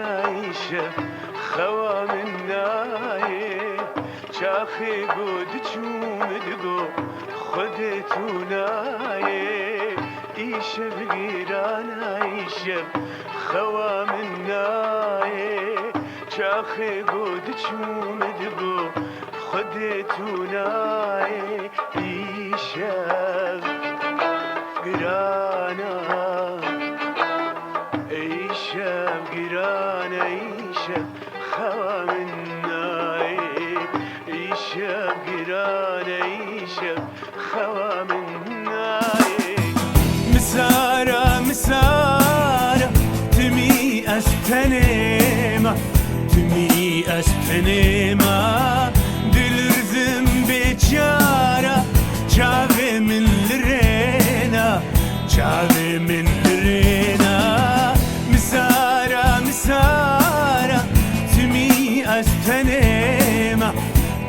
عيشة خوا من نايه شاخي قد تشوم دقو خدتونايه عيشة بغيران عيشة خوا من نايه شاخي قد تشوم دقو خدتونايه عيشة قرانا عيشة بقرانا عيشة خوا منا عيشة بقرانا عيشة خوا منا مسارة مسارة تمي أستنيمة تمي أستنيمة دلرزم بيجارة شافي من لرينا شافي من لرينا مسارة مسارة تمي أستنيمة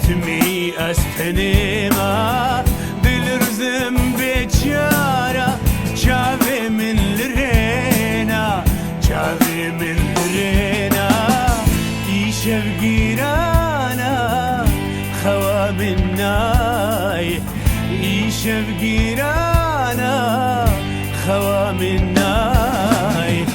تمي أستنيمة دلرزم بيجارة شافي من لرينا شافي من لرينا عيشة بقيرانا خوا مناي عيشة بقيرانا خوا مناي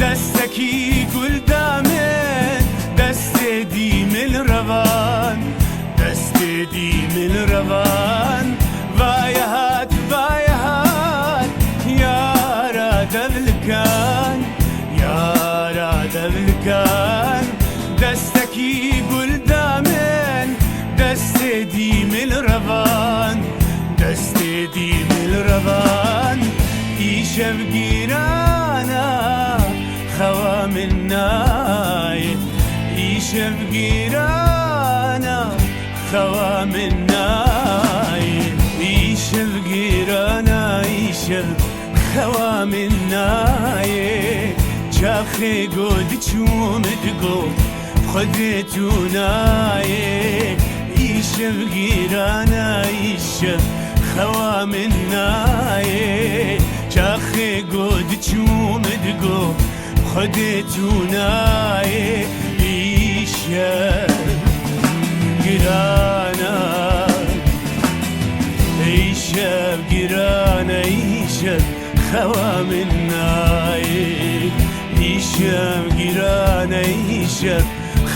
دستكي قدامين دست ديم الروان دست ديم الروان بايهات بايهات يا راد الكان يا راد الكان دستكي قدامين دست ديم الروان دست ديم الروان عيشة بقيرانا خوا مناي عيشة بقيرانا خوا مناي عيشة بقيرانا عيشة خوا مناي شاخي قد تشوم دقو خدتوناي عيشة بقيرانا عيشة خوا مناي شاخي قد تشوم دقو خدتوناي عيشة بقرانا عيشة بقرانا عيشة خوا مناي عيشة بقرانا عيشة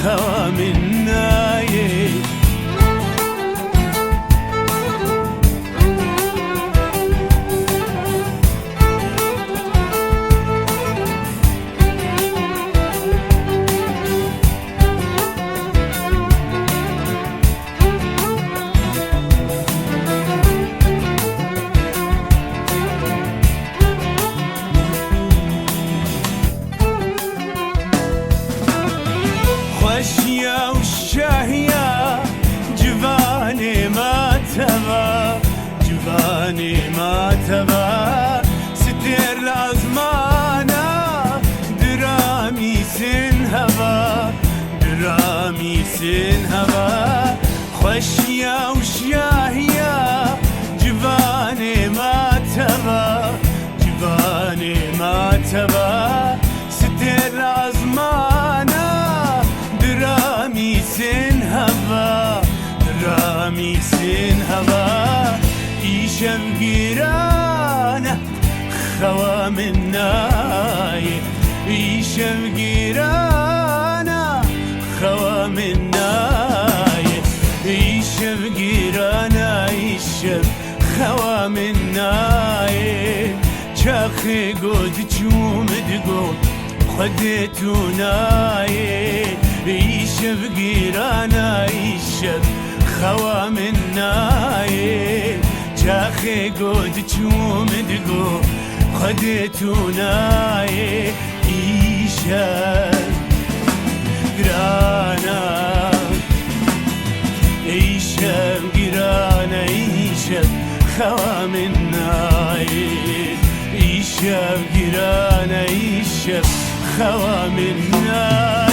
خوا مناي خوشيا والشاهية جفاني ما تبى جفاني ما تبى ستير الأزمانة درامي سنهبا درامي سنهبا خوشيا والشاهية جفاني ما تبى جفاني ما تبى ستير الأزمانة درامي سنهبا درامي سنهبا عيشة بقيرانا خوا مناي عيشة بقيرانا خوا مناي عيشة بقيرانا عيشة خوا مناي شاخي قد تشوم دقو خدتوناي عيشة بقيرانا عيشة خوا مناي شاخي قد تشوم دقو خدتوناي إيشا قرانا إيشا قرانا إيشا خوا مناي إيشا قرانا إيشا خوا مناي